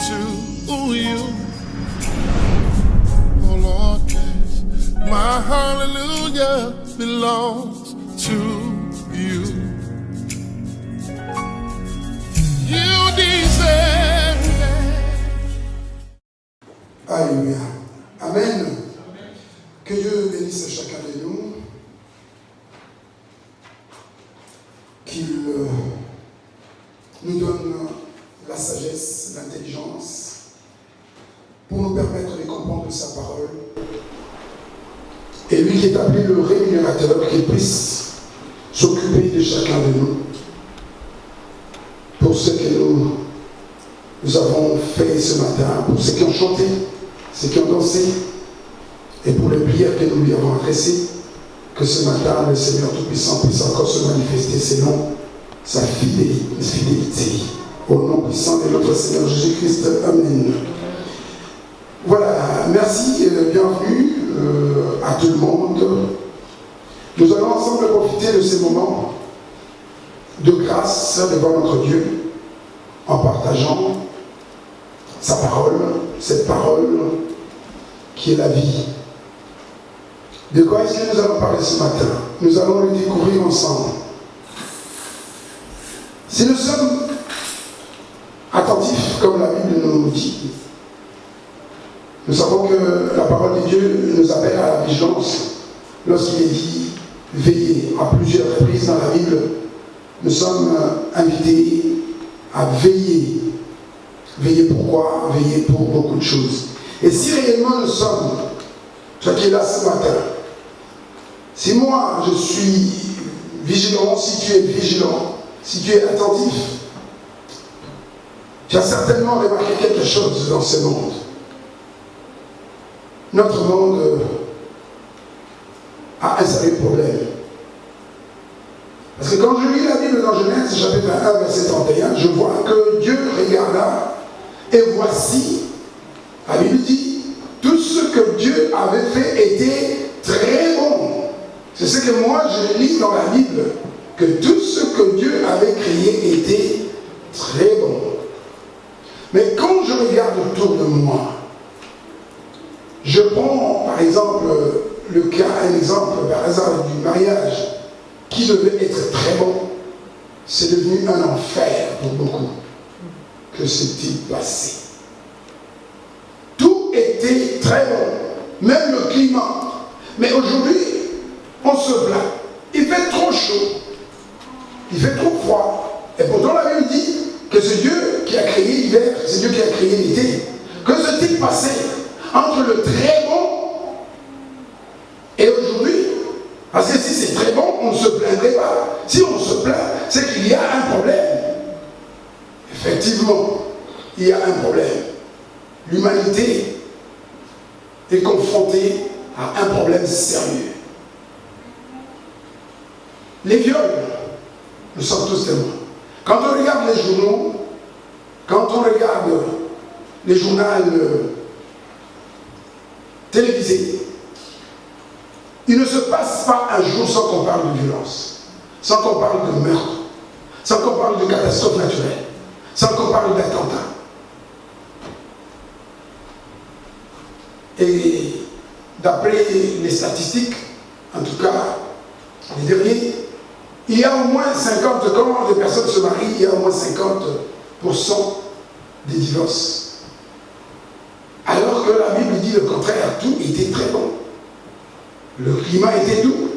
to you. Oh Lord, yes, my hallelujah belongs to you. You deserve it. Alléluia. Amen. Que Dieu bénisse chacun de nous. Qu'il nous donne la sagesse, l'intelligence pour nous permettre de comprendre sa parole. Et lui qui est appelé le rémunérateur, qu'il puisse s'occuper de chacun de nous pour ce que nous avons fait ce matin, pour ceux qui ont chanté, ceux qui ont dansé, et pour les prières que nous lui avons adressées, que ce matin, le Seigneur Tout-Puissant puisse encore se manifester selon sa fidélité. Au nom puissant de notre Seigneur Jésus-Christ. Amen. Voilà, merci, bienvenue à tout le monde. Nous allons ensemble profiter de ces moments de grâce devant notre Dieu en partageant sa parole, cette parole qui est la vie. De quoi est-ce que nous allons parler ce matin? Nous allons le découvrir ensemble. Si nous sommes attentifs, comme la Bible nous dit, nous savons que la parole de Dieu nous appelle à la vigilance. Lorsqu'il est dit veiller à plusieurs reprises dans la Bible, nous sommes invités à veiller. Veiller pourquoi? Veiller pour beaucoup de choses. Et si réellement nous sommes, toi qui es là ce matin, si moi je suis vigilant, si tu es vigilant, si tu es attentif, tu as certainement remarqué quelque chose dans ce monde. Notre monde a un sérieux problème. Parce que quand je lis la Bible dans Genèse, chapitre 1, verset 31, je vois que Dieu regarda et voici, la Bible dit, tout ce que Dieu avait fait était très bon. C'est ce que moi je lis dans la Bible, que tout ce que Dieu avait créé était très bon. Mais quand je regarde autour de moi, je prends par exemple le cas, un exemple par hasard du mariage, qui devait être très bon, c'est devenu un enfer pour beaucoup. Que s'est-il passé? Tout était très bon, même le climat. Mais aujourd'hui, on se plaint. Il fait trop chaud, il fait trop froid. Et pourtant la Bible dit que c'est Dieu qui a créé l'hiver, c'est Dieu qui a créé l'été. Que s'est-il passé entre le très bon et aujourd'hui? Parce que si c'est très bon, on ne se plaindrait pas. Si on se plaint, c'est qu'il y a un problème. Effectivement, il y a un problème. L'humanité est confrontée à un problème sérieux. Les viols, nous sommes tous témoins. Quand on regarde les journaux, quand on regarde les journaux télévisés, il ne se passe pas un jour sans qu'on parle de violence, sans qu'on parle de meurtre, sans qu'on parle de catastrophes naturelles, sans qu'on parle d'attentats. Et d'après les statistiques, en tout cas les derniers, il y a au moins 50, quand des personnes se marient, il y a au moins 50% des divorces. Alors que la Bible dit le contraire, tout était très bon. Le climat était doux,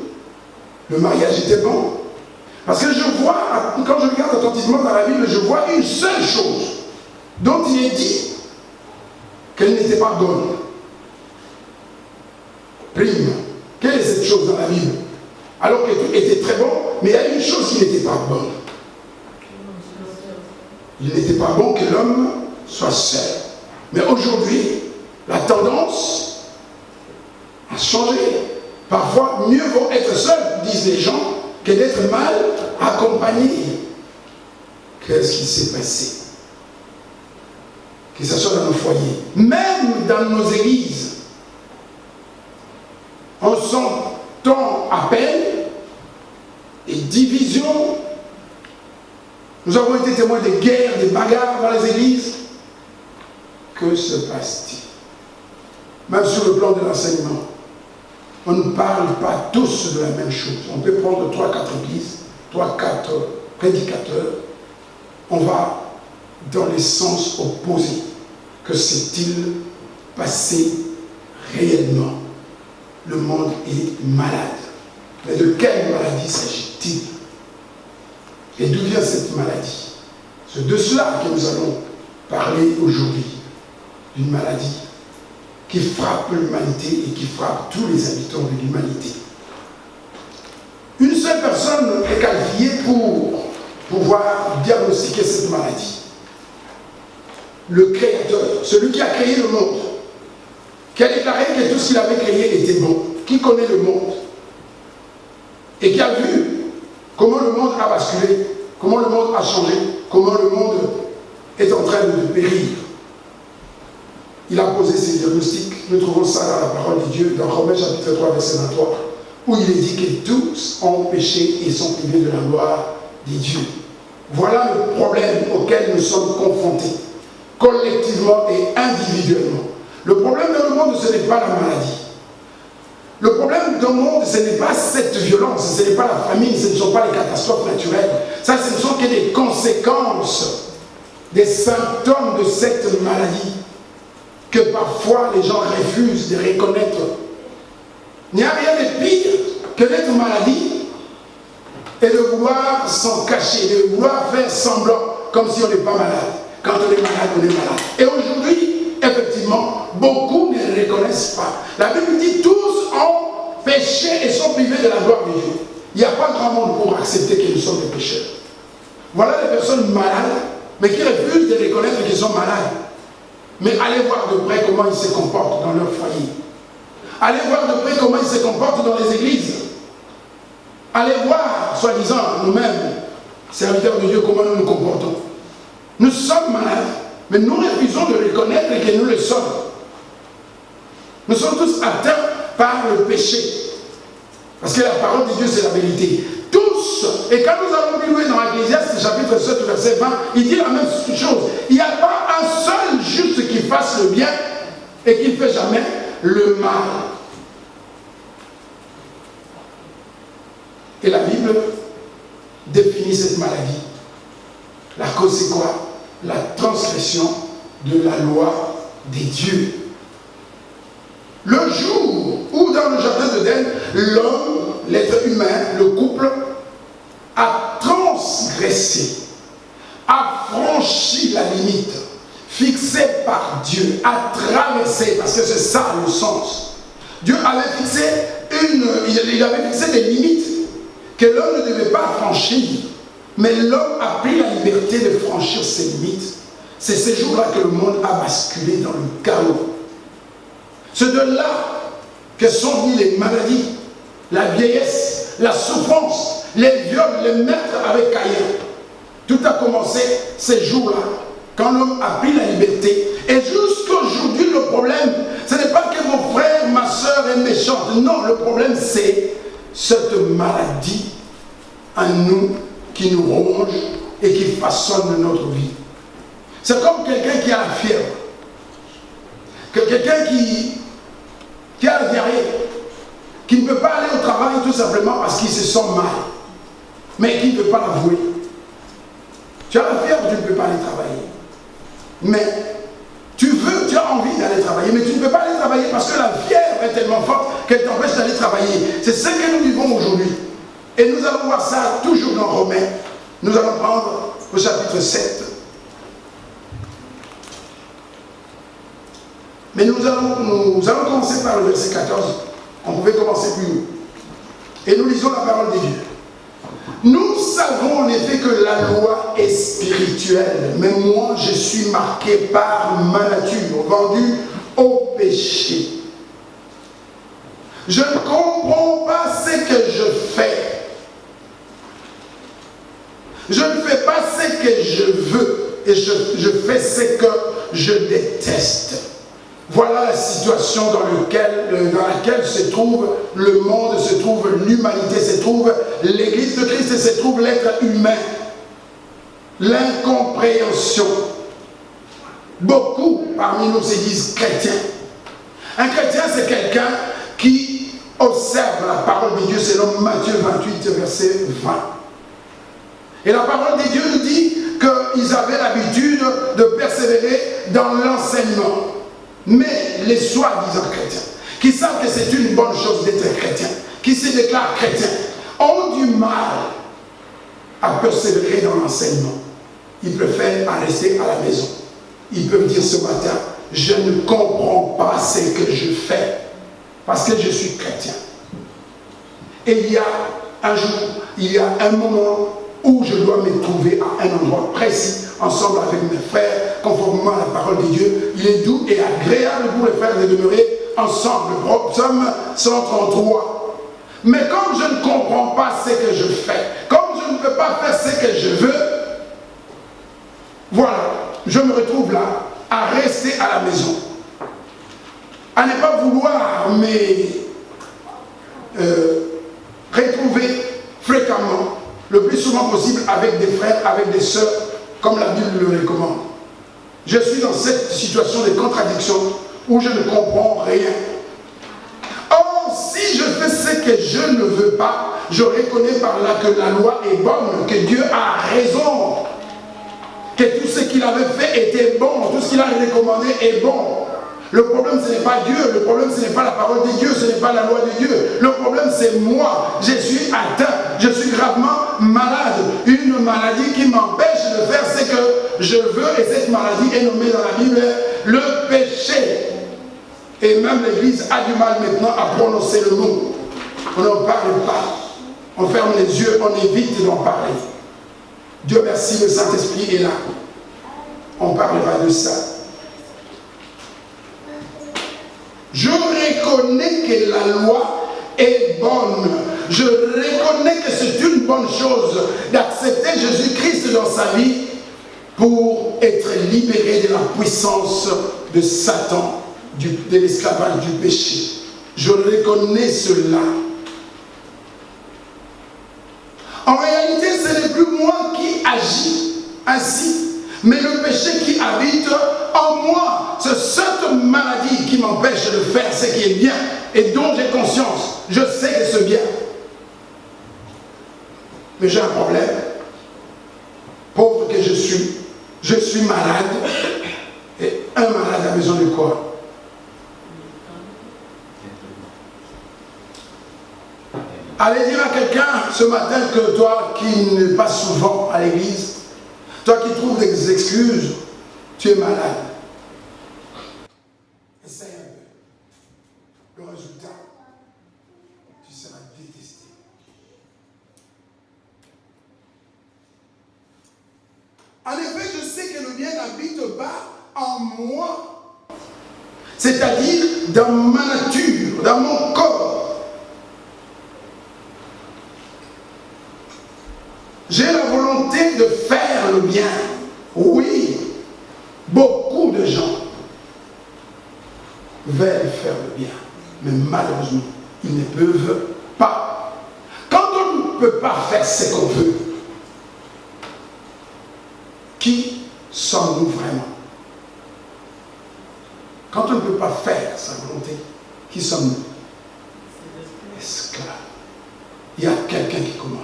le mariage était bon. Parce que je vois, quand je regarde attentivement dans la Bible, je vois une seule chose dont il est dit qu'elle n'était pas bonne. Prime. Quelle est cette chose dans la Bible? Alors que tout était très bon, mais il y a une chose qui n'était pas bonne. Il n'était pas bon que l'homme soit seul. Mais aujourd'hui, la tendance a changé. Parfois, mieux vaut être seul, disent les gens, que d'être mal accompagné. Qu'est-ce qui s'est passé? Que ce soit dans nos foyers, même dans nos églises, on s'entend à peine et division. Nous avons été témoins de guerres, de bagarres dans les églises. que se passe-t-il? Même sur le plan de l'enseignement, on ne parle pas tous de la même chose. On peut prendre 3-4 églises, 3-4 prédicateurs. On va dans les sens opposés. Que s'est-il passé réellement? Le monde est malade. Mais de quelle maladie s'agit-il? Et d'où vient cette maladie? C'est de cela que nous allons parler aujourd'hui. D'une maladie qui frappe l'humanité et qui frappe tous les habitants de l'humanité. Une seule personne est qualifiée pour pouvoir diagnostiquer cette maladie. Le Créateur, celui qui a créé le monde, qui a déclaré que tout ce qu'il avait créé était bon, qui connaît le monde et qui a vu comment le monde a basculé, comment le monde a changé, comment le monde est en train de périr. Il a posé ses diagnostics. Nous trouvons ça dans la parole de Dieu, dans Romains chapitre 3, verset 23, où il est dit que tous ont péché et sont privés de la gloire de Dieu. Voilà le problème auquel nous sommes confrontés, collectivement et individuellement. Le problème dans le monde, ce n'est pas la maladie. Le problème dans le monde, ce n'est pas cette violence, ce n'est pas la famine, ce ne sont pas les catastrophes naturelles. Ça, ce ne sont que des conséquences, des symptômes de cette maladie que parfois les gens refusent de reconnaître. Il n'y a rien de pire que d'être maladie et de vouloir s'en cacher, de vouloir faire semblant comme si on n'est pas malade. Quand on est malade, on est malade. Et aujourd'hui, effectivement, beaucoup ne le reconnaissent pas. La Bible dit tous ont péché et sont privés de la gloire de Dieu. Il n'y a pas grand monde pour accepter que nous sommes des pécheurs. Voilà des personnes malades, mais qui refusent de reconnaître qu'ils sont malades. Mais allez voir de près comment ils se comportent dans leur foyer. Allez voir de près comment ils se comportent dans les églises. Allez voir, soi-disant, nous-mêmes, serviteurs de Dieu, comment nous nous comportons. Nous sommes malades, mais nous refusons de reconnaître que nous le sommes. Nous sommes tous atteints par le péché. Parce que la parole de Dieu, c'est la vérité. Tous, et quand nous allons plus loin dans Ecclésiaste, chapitre 7, verset 20, il dit la même chose. Il n'y a pas un seul juste qui fasse le bien et qui ne fait jamais le mal. Et la Bible définit cette maladie. La cause, c'est quoi? La transgression de la loi des dieux. Le jour où dans le jardin d'Éden, l'homme, l'être humain, le couple, a transgressé, a franchi la limite fixée par Dieu, a traversé, parce que c'est ça le sens. Dieu avait fixé il avait fixé des limites que l'homme ne devait pas franchir, mais l'homme a pris la liberté de franchir ces limites. C'est ces jours-là que le monde a basculé dans le chaos. C'est de là que sont venues les maladies, la vieillesse, la souffrance, les viols, les meurtres avec Caïn. Tout a commencé ces jours-là, quand l'homme a pris la liberté. Et jusqu'aujourd'hui, le problème, ce n'est pas que mon frère, ma soeur est méchante. Non, le problème, c'est cette maladie en nous qui nous ronge et qui façonne notre vie. C'est comme quelqu'un qui a la fièvre. Quelqu'un qui a la diarrhée, qui ne peut pas aller au travail tout simplement parce qu'il se sent mal, mais qui ne peut pas l'avouer. Tu as la fièvre, tu ne peux pas aller travailler. Mais tu as envie d'aller travailler, mais tu ne peux pas aller travailler parce que la fièvre est tellement forte qu'elle t'empêche d'aller travailler. C'est ce que nous vivons aujourd'hui. Et nous allons voir ça toujours dans Romains. Nous allons prendre au chapitre 7. Mais nous allons commencer par le verset 14. On pouvait commencer plus haut. Et nous lisons la parole de Dieu. Nous savons en effet que la loi est spirituelle, mais moi je suis marqué par ma nature, vendu au péché. Je ne comprends pas ce que je fais. Je ne fais pas ce que je veux et je fais ce que je déteste. Voilà la situation dans laquelle se trouve le monde, se trouve l'humanité, se trouve l'Église de Christ et se trouve l'être humain. L'incompréhension. beaucoup parmi nous se disent chrétiens. Un chrétien, c'est quelqu'un qui observe la parole de Dieu selon Matthieu 28, verset 20. Et la parole de Dieu nous dit qu'ils avaient l'habitude de persévérer dans l'enseignement. Mais les soi-disant chrétiens, qui savent que c'est une bonne chose d'être chrétien, qui se déclarent chrétiens, ont du mal à persévérer dans l'enseignement. Ils préfèrent en rester à la maison. Ils peuvent dire ce matin, je ne comprends pas ce que je fais, parce que je suis chrétien. Et il y a un jour, il y a un moment où je dois me trouver à un endroit précis, ensemble avec mes frères, conformément à la parole de Dieu. Il est doux et agréable pour les frères de demeurer ensemble. Psaume 133. Mais comme je ne comprends pas ce que je fais, comme je ne peux pas faire ce que je veux, voilà, je me retrouve là, à rester à la maison, à ne pas vouloir me retrouver fréquemment, le plus souvent possible, avec des frères, avec des sœurs, comme la Bible le recommande. Je suis dans cette situation de contradiction où je ne comprends rien. Or, si je fais ce que je ne veux pas, je reconnais par là que la loi est bonne, que Dieu a raison, que tout ce qu'il avait fait était bon, tout ce qu'il a recommandé est bon. Le problème, ce n'est pas Dieu, le problème, ce n'est pas la parole de Dieu, ce n'est pas la loi de Dieu. Le problème, c'est moi. Je suis atteint, je suis gravement malade. Une maladie qui m'empêche de faire ce que je veux, et cette maladie est nommée dans la Bible le péché. Et même l'Église a du mal maintenant à prononcer le mot. On n'en parle pas. On ferme les yeux, on évite d'en parler. Dieu merci, le Saint-Esprit est là. On parlera de ça. Je reconnais que la loi est bonne. Je reconnais que c'est une bonne chose d'accepter Jésus-Christ dans sa vie pour être libéré de la puissance de Satan, de l'esclavage du péché. Je reconnais cela. En réalité, ce n'est plus moi qui agis ainsi, mais le péché qui habite en moi. C'est cette maladie qui m'empêche de faire ce qui est bien et dont j'ai conscience. Je sais que c'est bien. Mais j'ai un problème. Pauvre que je suis malade. Et un malade a besoin de quoi? Allez dire à quelqu'un ce matin que toi qui n'es pas souvent à l'église, toi qui trouves des excuses, tu es malade. Essaye un peu. Le résultat, tu seras détesté. En effet, je sais que le bien n'habite pas en moi. C'est-à-dire dans ma nature, dans mon corps. J'ai la volonté de faire le bien. Oui, beaucoup de gens veulent faire le bien, mais malheureusement, ils ne peuvent pas. Quand on ne peut pas faire ce qu'on veut, qui sommes-nous vraiment? Quand on ne peut pas faire sa volonté, qui sommes-nous? Esclaves. Il y a quelqu'un qui commande.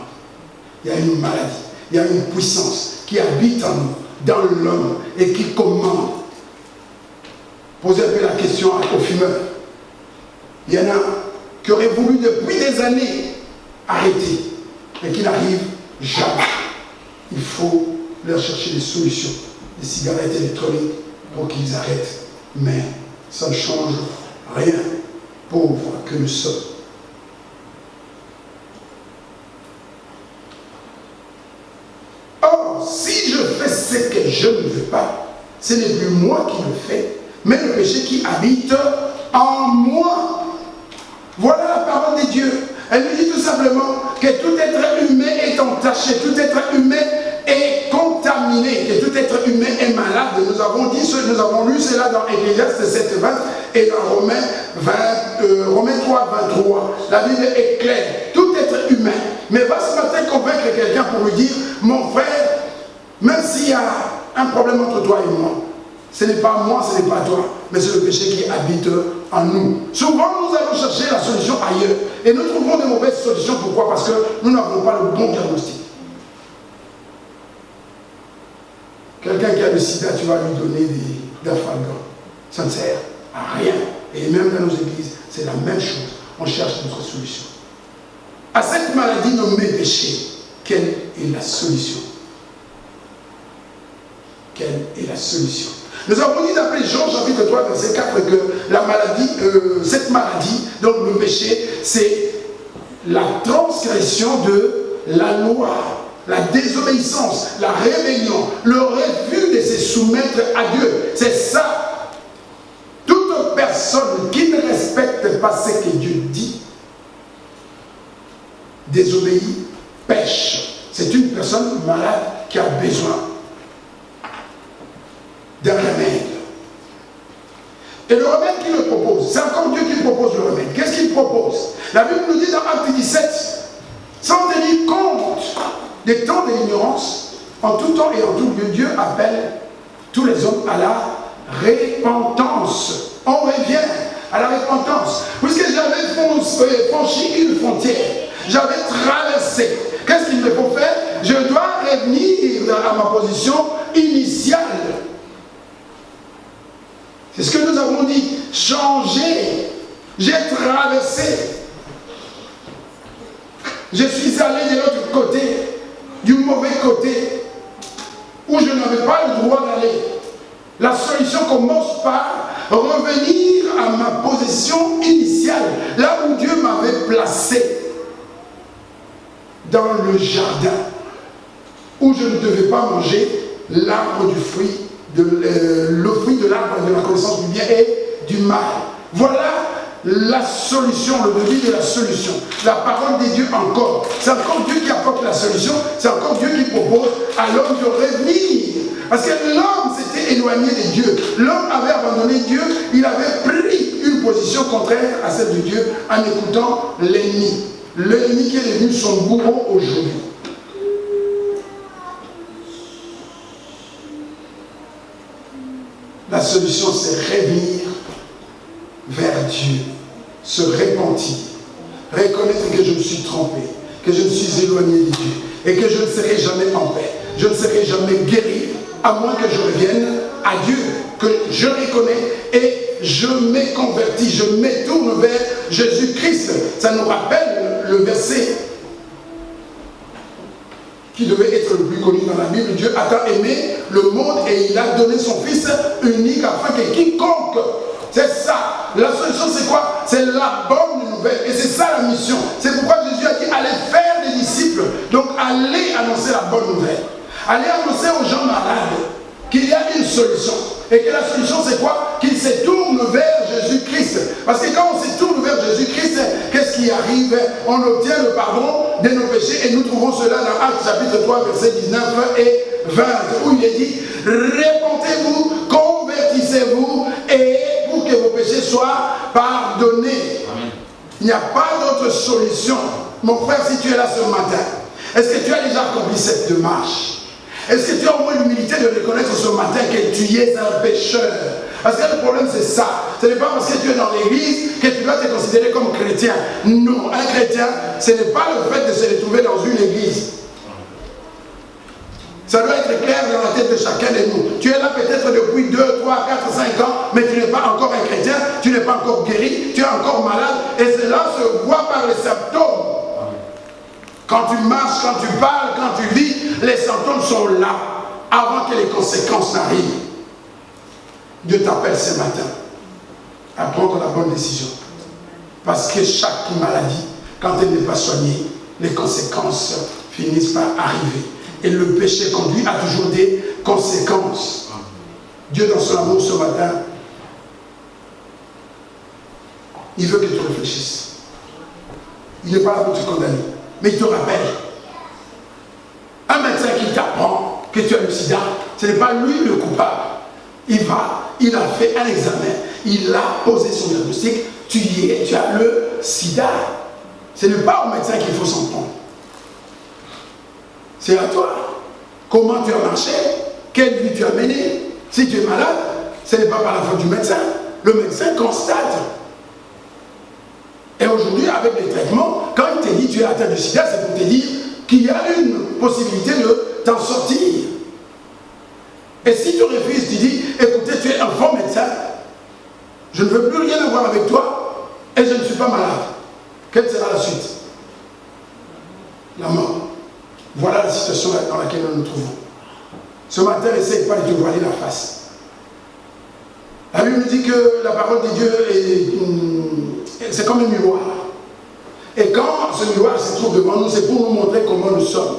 Il y a une maladie, il y a une puissance qui habite en nous, dans l'homme, et qui commande. Posez un peu la question aux fumeurs. Il y en a qui auraient voulu depuis des années arrêter, mais qui n'arrivent jamais. Il faut leur chercher des solutions, des cigarettes électroniques pour qu'ils arrêtent. Mais ça ne change rien, pauvres que nous sommes. Si je fais ce que je ne veux pas, ce n'est plus moi qui le fais, mais le péché qui habite en moi. Voilà la parole de Dieu. Elle nous dit tout simplement que tout être humain est entaché, tout être humain est contaminé, que tout être humain est malade. Nous avons lu cela dans Ecclésiaste 7:20 et dans Romains 3:23. La Bible est claire. Tout être humain. Mais va ce matin convaincre quelqu'un pour lui dire, mon frère, même s'il y a un problème entre toi et moi, Ce n'est pas moi, ce n'est pas toi, mais c'est le péché qui habite en nous. Souvent, nous allons chercher la solution ailleurs. Et nous trouvons des mauvaises solutions. Pourquoi? Parce que nous n'avons pas le bon diagnostic. Quelqu'un qui a le sida, tu vas lui donner des afalgans. Ça ne sert à rien. Et même dans nos églises, c'est la même chose. On cherche notre solution. À cette maladie nommée péché, quelle est la solution? Quelle est la solution? Nous avons dit d'appeler Jean chapitre 3 verset 4 que la maladie, cette maladie, donc le péché, c'est la transgression de la loi, la désobéissance, la rébellion, le refus de se soumettre à Dieu. C'est ça. Toute personne qui ne respecte pas ce que Dieu dit, désobéit, pêche. C'est une personne malade qui a besoin d'un remède. Et le remède qu'il le propose, c'est encore Dieu qui propose le remède. Qu'est-ce qu'il propose? La Bible nous dit dans Acte 17, sans tenir compte des temps de l'ignorance, en tout temps et en tout lieu, Dieu appelle tous les hommes à la repentance. On revient à la repentance. Puisque j'avais franchi une frontière, j'avais traversé. Qu'est-ce qu'il me faut faire? Je dois revenir à ma position initiale. C'est ce que nous avons dit. Changer. J'ai traversé. Je suis allé de l'autre côté, du mauvais côté, où je n'avais pas le droit d'aller. La solution commence par revenir à ma position initiale, là où Dieu m'avait placé, dans le jardin, où je ne devais pas manger l'arbre du fruit, le fruit de l'arbre de la connaissance du bien et du mal. Voilà la solution, le début de la solution. La parole de Dieu encore. C'est encore Dieu qui apporte la solution. C'est encore Dieu qui propose à l'homme de revenir. Parce que l'homme s'était éloigné de Dieu. L'homme avait abandonné Dieu. Il avait pris une position contraire à celle de Dieu en écoutant l'ennemi. L'ennemi qui est devenu son bourreau aujourd'hui. La solution, c'est revenir vers Dieu, se repentir, reconnaître que je me suis trompé, que je me suis éloigné de Dieu et que je ne serai jamais en paix, je ne serai jamais guéri, à moins que je revienne à Dieu, que je reconnais et je me convertis, je me tourne vers Jésus-Christ. Ça nous rappelle le verset qui devait être le plus connu dans la Bible. Dieu a tant aimé le monde et il a donné son Fils unique afin que quiconque, c'est ça, la solution c'est quoi? C'est la bonne nouvelle et c'est ça la mission. C'est pourquoi Jésus a dit allez faire des disciples, donc allez annoncer la bonne nouvelle, allez annoncer aux gens malades qu'il y a une solution et que la solution c'est quoi? Qu'ils se tournent vers Jésus-Christ. Parce que quand on se tourne vers Jésus-Christ, qu'est-ce qui arrive? On obtient le pardon de nos péchés et nous trouvons cela dans Actes chapitre 3 versets 19 et 20 où il est dit répentez-vous, convertissez-vous et pour que vos péchés soient pardonnés. Amen. Il n'y a pas d'autre solution. Mon frère, si tu es là ce matin, est-ce que tu as déjà accompli cette démarche? Est-ce que tu as au moins l'humilité de reconnaître ce matin que tu es un pécheur? Parce que le problème c'est ça. Ce n'est pas parce que tu es dans l'église que tu dois te considérer comme chrétien. Non, un chrétien, ce n'est pas le fait de se retrouver dans une église. Ça doit être clair dans la tête de chacun de nous. Tu es là peut-être depuis 2, 3, 4, 5 ans, mais tu n'es pas encore un chrétien, tu n'es pas encore guéri, tu es encore malade, et cela se voit par les symptômes. Quand tu marches, quand tu parles, quand tu vis, les symptômes sont là, avant que les conséquences n'arrivent. Dieu t'appelle ce matin à prendre la bonne décision. Parce que chaque maladie, quand elle n'est pas soignée, les conséquences finissent par arriver. Et le péché conduit a toujours des conséquences. Dieu, dans son amour ce matin, il veut que tu réfléchisses. Il n'est pas là pour te condamner, mais il te rappelle. Un médecin qui t'apprend que tu as le sida, ce n'est pas lui le coupable. Il a fait un examen, il a posé son diagnostic, tu y es, tu as le sida. Ce n'est pas au médecin qu'il faut s'en prendre. C'est à toi. Comment tu as marché? Quelle vie tu as menée? Si tu es malade, ce n'est pas par la faute du médecin. Le médecin constate. Et aujourd'hui, avec les traitements, quand il te dit tu es atteint du sida, c'est pour te dire qu'il y a une possibilité de t'en sortir. Et si tu refuses, tu dis, écoutez, tu es un faux médecin, je ne veux plus rien avoir avec toi, et je ne suis pas malade. Quelle sera la suite? La mort. Voilà la situation dans laquelle nous nous trouvons. Ce matin, essaye pas de te voiler la face. La Bible nous dit que la parole de Dieu c'est comme un miroir. Et quand ce miroir se trouve devant nous, c'est pour nous montrer comment nous sommes.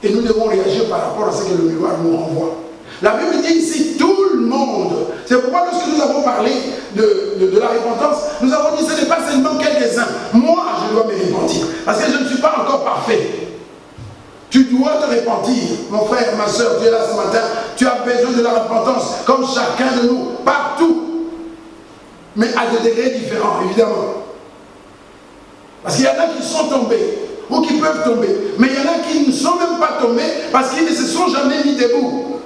Et nous devons réagir par rapport à ce que le miroir nous renvoie. La Bible dit ici, tout le monde. C'est pourquoi lorsque nous avons parlé de la repentance, nous avons dit ce n'est pas seulement quelques-uns. Moi, je dois me repentir. Parce que je ne suis pas encore parfait. Tu dois te repentir. Mon frère, ma soeur, tu es là ce matin. Tu as besoin de la repentance, comme chacun de nous, partout. Mais à des degrés différents, évidemment. Parce qu'il y en a qui sont tombés, ou qui peuvent tomber. Mais il y en a qui ne sont même pas tombés, parce qu'ils ne se sont jamais mis debout.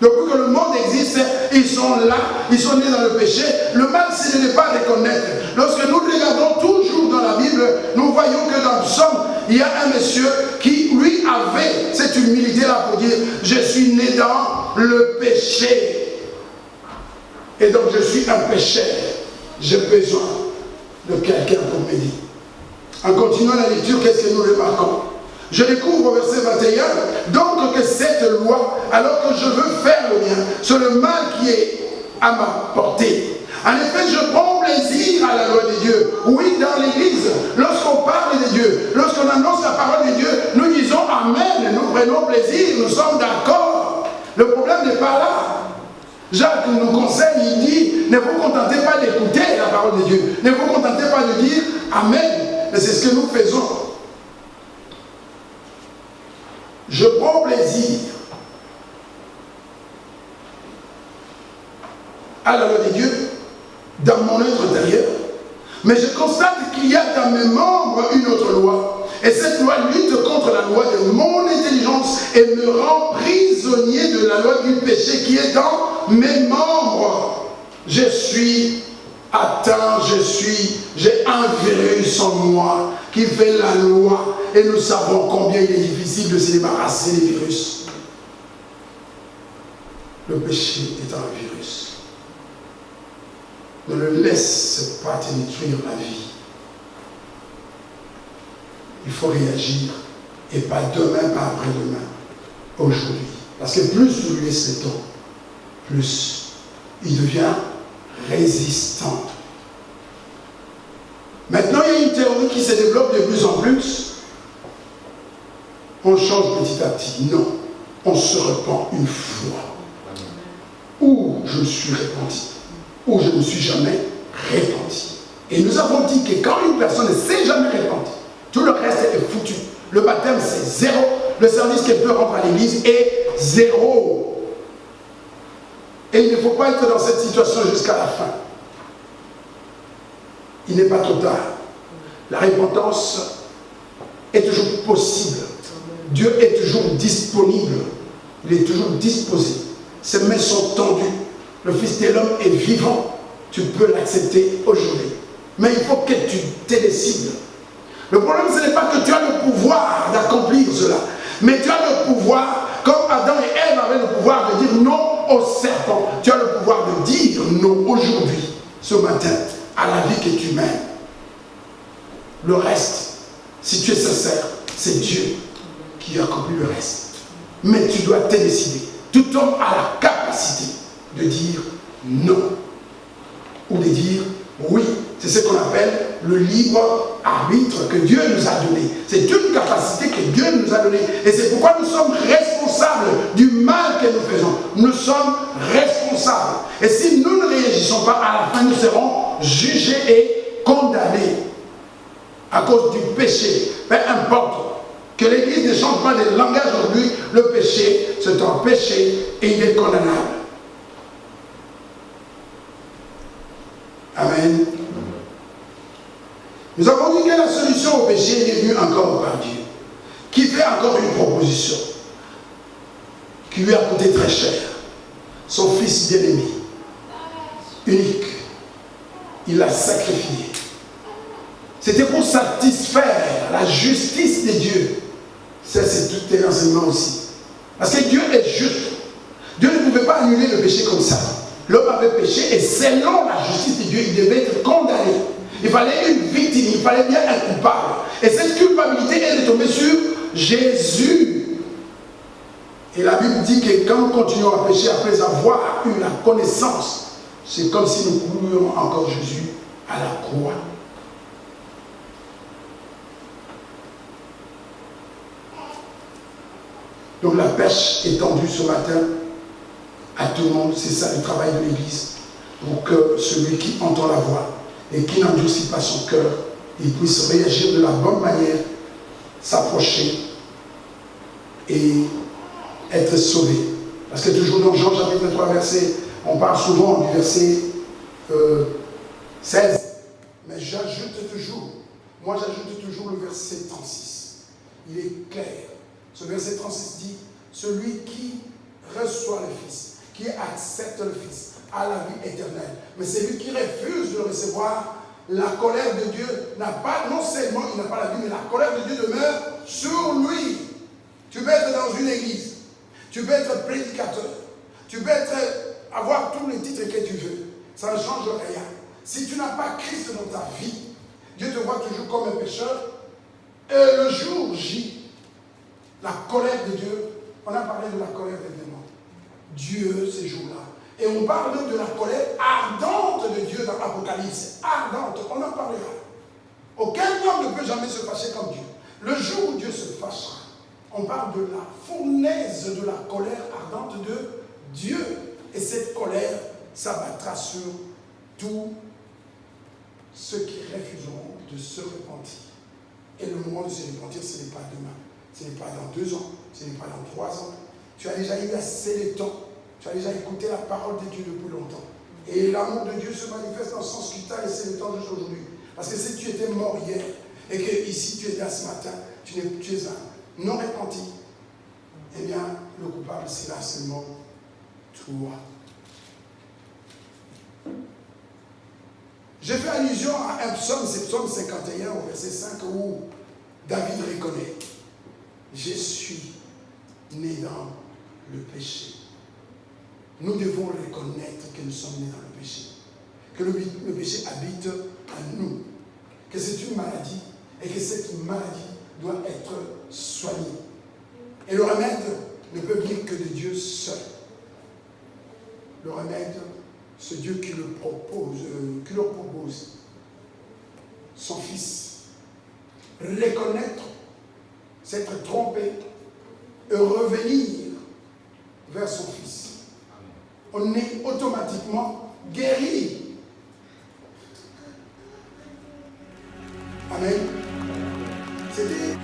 Depuis que le monde existe, ils sont là, ils sont nés dans le péché. Le mal, c'est de ne pas reconnaître. Lorsque nous regardons toujours dans la Bible, nous voyons que dans le psaume, il y a un monsieur qui, lui, avait cette humilité-là pour dire « Je suis né dans le péché. Et donc, je suis un pécheur. J'ai besoin de quelqu'un pour m'aider. » En continuant la lecture, qu'est-ce que nous remarquons? Je découvre au verset 21, donc que cette loi, alors que je veux faire le bien, c'est le mal qui est à ma portée. En effet, je prends plaisir à la loi de Dieu. Oui, dans l'église, lorsqu'on parle de Dieu, lorsqu'on annonce la parole de Dieu, nous disons Amen, nous prenons plaisir, nous sommes d'accord. Le problème n'est pas là. Jacques nous conseille, il dit, ne vous contentez pas d'écouter la parole de Dieu, ne vous contentez pas de dire Amen, mais c'est ce que nous faisons. Je prends plaisir à la loi de Dieu dans mon être intérieur, mais je constate qu'il y a dans mes membres une autre loi. Et cette loi lutte contre la loi de mon intelligence et me rend prisonnier de la loi du péché qui est dans mes membres. Je suis atteint, j'ai un virus en moi qui fait la loi. Et nous savons combien il est difficile de se débarrasser des virus. Le péché est un virus. Ne le laisse pas te détruire la vie. Il faut réagir, et pas demain, pas après-demain, aujourd'hui. Parce que plus tu lui laisses le temps, plus il devient résistant. Maintenant, il y a une théorie qui se développe de plus en plus. On change petit à petit. Non, on se repent une fois. Ou je me suis repenti, ou je ne me suis jamais repenti. Et nous avons dit que quand une personne ne s'est jamais repentie, tout le reste est foutu. Le baptême, c'est zéro. Le service qu'elle peut rendre à l'église est zéro. Et il ne faut pas être dans cette situation jusqu'à la fin. Il n'est pas trop tard. La repentance est toujours possible. Dieu est toujours disponible. Il est toujours disposé. Ses mains sont tendues. Le Fils de l'homme est vivant. Tu peux l'accepter aujourd'hui. Mais il faut que tu te décides. Le problème, ce n'est pas que tu as le pouvoir d'accomplir cela, mais tu as le pouvoir, comme Adam et Ève avaient le pouvoir de dire non au serpent. Tu as le pouvoir de dire non aujourd'hui, ce matin, à la vie que tu mènes. Le reste, si tu es sincère, c'est Dieu qui accomplit le reste. Mais tu dois te décider. Tout homme a la capacité de dire non ou de dire oui. C'est ce qu'on appelle le libre arbitre que Dieu nous a donné. C'est une capacité que Dieu nous a donnée. Et c'est pourquoi nous sommes responsables du mal que nous faisons. Nous sommes responsables. Et si nous ne réagissons pas, à la fin nous serons jugés et condamnés à cause du péché. Peu importe que l'Église ne change pas de langage aujourd'hui, le péché, c'est un péché et il est condamnable. Amen. Nous avons dit que la solution au péché est venue encore par Dieu, qui fait encore une proposition, qui lui a coûté très cher. son fils bien-aimé, unique. Il l'a sacrifié. C'était pour satisfaire la justice de Dieu. Ça, c'est tous les enseignements aussi. Parce que Dieu est juste. Dieu ne pouvait pas annuler le péché comme ça. L'homme avait péché et selon la justice de Dieu, il devait être condamné. Il fallait une victime, il fallait bien un coupable. Et cette culpabilité est retombée sur Jésus. Et la Bible dit que quand nous continuons à pécher après avoir eu la connaissance, c'est comme si nous courions encore Jésus à la croix. Donc la perche est tendue ce matin à tout le monde. C'est ça le travail de l'Église. Pour que celui qui entend la voix et qui n'endurcit pas son cœur, il puisse réagir de la bonne manière, s'approcher et être sauvé. Parce que toujours dans Jean chapitre 3 verset, on parle souvent du verset 16. Mais j'ajoute toujours le verset 36. Il est clair. Ce verset 36 dit, celui qui reçoit le Fils, qui accepte le Fils, a la vie éternelle. Mais celui qui refuse de le recevoir, la colère de Dieu n'a pas, non seulement il n'a pas la vie, mais la colère de Dieu demeure sur lui. Tu peux être dans une église, tu peux être prédicateur, tu peux avoir tous les titres que tu veux. Ça ne change rien. Si tu n'as pas Christ dans ta vie, Dieu te voit toujours comme un pécheur. Et le jour J, la colère de Dieu, on a parlé de la colère des démons. Dieu, ces jours-là. Et on parle même de la colère ardente de Dieu dans l'Apocalypse. Ardente, on en parlera. Aucun homme ne peut jamais se fâcher comme Dieu. Le jour où Dieu se fâchera, on parle de la fournaise de la colère ardente de Dieu. Et cette colère s'abattra sur tous ceux qui refuseront de se repentir. Et le moment de se repentir, ce n'est pas demain. Ce n'est pas dans 2 ans, ce n'est pas dans 3 ans. Tu as déjà eu assez de temps. Tu as déjà écouté la parole de Dieu depuis longtemps. Et l'amour de Dieu se manifeste dans le sens qu'il t'a laissé le temps jusqu'à aujourd'hui. Parce que si tu étais mort hier, et que ici tu es là ce matin, tu es un non repenti, eh bien, le coupable sera seulement toi. J'ai fait allusion à un psaume, c'est psaume 51 au verset 5 où David reconnaît. Je suis né dans le péché. Nous devons reconnaître que nous sommes nés dans le péché. Que le péché habite en nous. Que c'est une maladie et que cette maladie doit être soignée. Et le remède ne peut venir que de Dieu seul. Le remède, c'est Dieu qui le propose, son Fils. Reconnaître, s'être trompé et revenir vers son Fils. On est automatiquement guéri. Amen. C'était